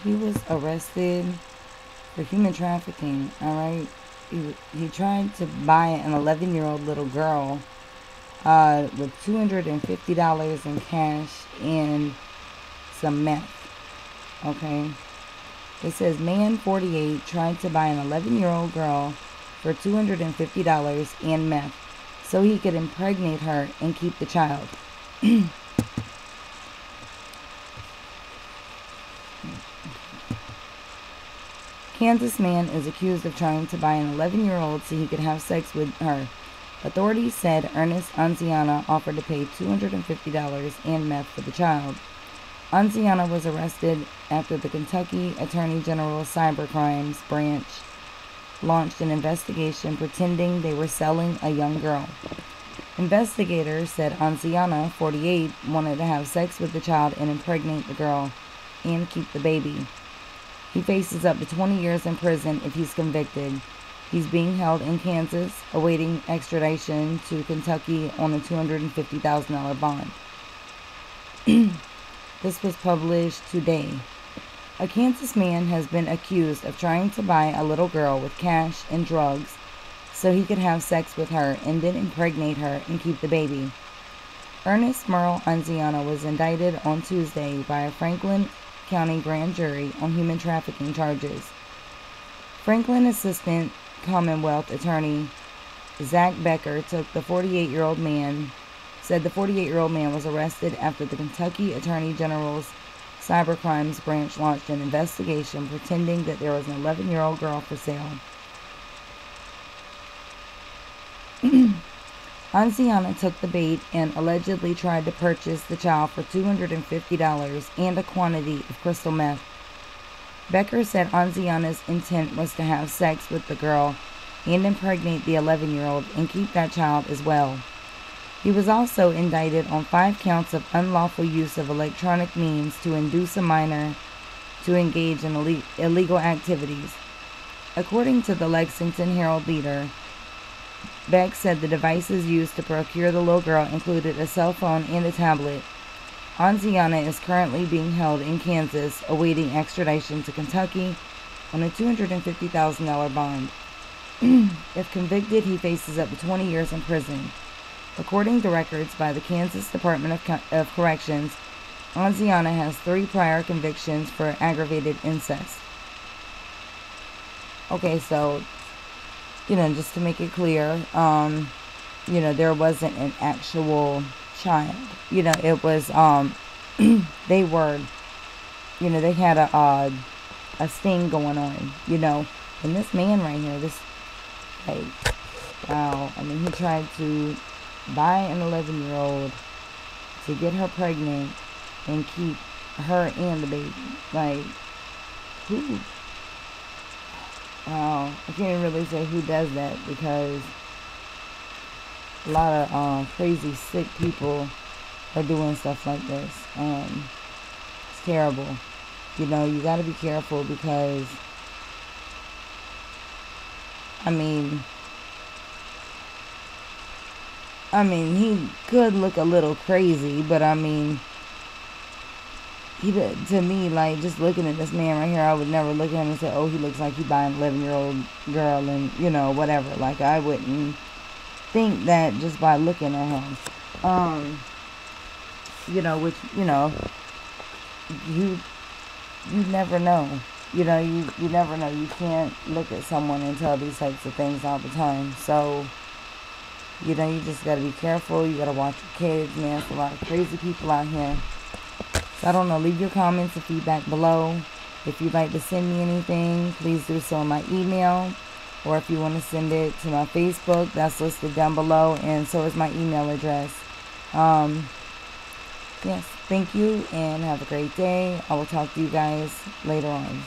He was arrested for human trafficking, alright? He tried to buy an 11-year-old little girl with $250 in cash and some meth, okay? It says, man 48 tried to buy an 11-year-old girl for $250 and meth so he could impregnate her and keep the child. Kansas man is accused of trying to buy an 11-year-old so he could have sex with her. Authorities said Ernest Anziana offered to pay $250 and meth for the child. Anziana was arrested after the Kentucky Attorney General's Cybercrimes Branch launched an investigation pretending they were selling a young girl. Investigators said Anziana, 48, wanted to have sex with the child and impregnate the girl and keep the baby. He faces up to 20 years in prison if he's convicted. He's being held in Kansas, awaiting extradition to Kentucky on a $250,000 bond. This was published today. A Kansas man has been accused of trying to buy a little girl with cash and drugs so he could have sex with her and then impregnate her and keep the baby. Ernest Merle Anziana was indicted on Tuesday by a Franklin County grand jury on human trafficking charges. Franklin Assistant Commonwealth Attorney Zach Becker said the 48-year-old man was arrested after the Kentucky Attorney General's Cybercrimes Branch launched an investigation pretending that there was an 11-year-old girl for sale. Anziana took the bait and allegedly tried to purchase the child for $250 and a quantity of crystal meth. Becker said Anziana's intent was to have sex with the girl and impregnate the 11-year-old and keep that child as well. He was also indicted on 5 counts of unlawful use of electronic means to induce a minor to engage in illegal activities. According to the Lexington Herald-Leader, Beck said the devices used to procure the little girl included a cell phone and a tablet. Anziana is currently being held in Kansas, awaiting extradition to Kentucky on a $250,000 bond. If convicted, he faces up to 20 years in prison. According to records by the Kansas Department of Corrections, Anziana has 3 prior convictions for aggravated incest. Okay, so just to make it clear, there wasn't an actual child. It was, they were, they had a sting going on, and this man right here, wow, he tried to buy an 11-year-old to get her pregnant and keep her and the baby, who? Wow, I can't really say who does that because a lot of crazy, sick people are doing stuff like this. It's terrible. You got to be careful because, he could look a little crazy, but to me, just looking at this man right here, I would never look at him and say, oh, he looks like he's buying an 11-year-old girl and, whatever. I wouldn't think that just by looking at him. Which, you never know. You never know. You can't look at someone and tell these types of things all the time. So, you just got to be careful. You got to watch your kids, man. There's a lot of crazy people out here. I don't know, leave your comments and feedback below. If you'd like to send me anything, please do so in my email. Or if you want to send it to my Facebook, that's listed down below. And so is my email address. Yes, thank you and have a great day. I will talk to you guys later on.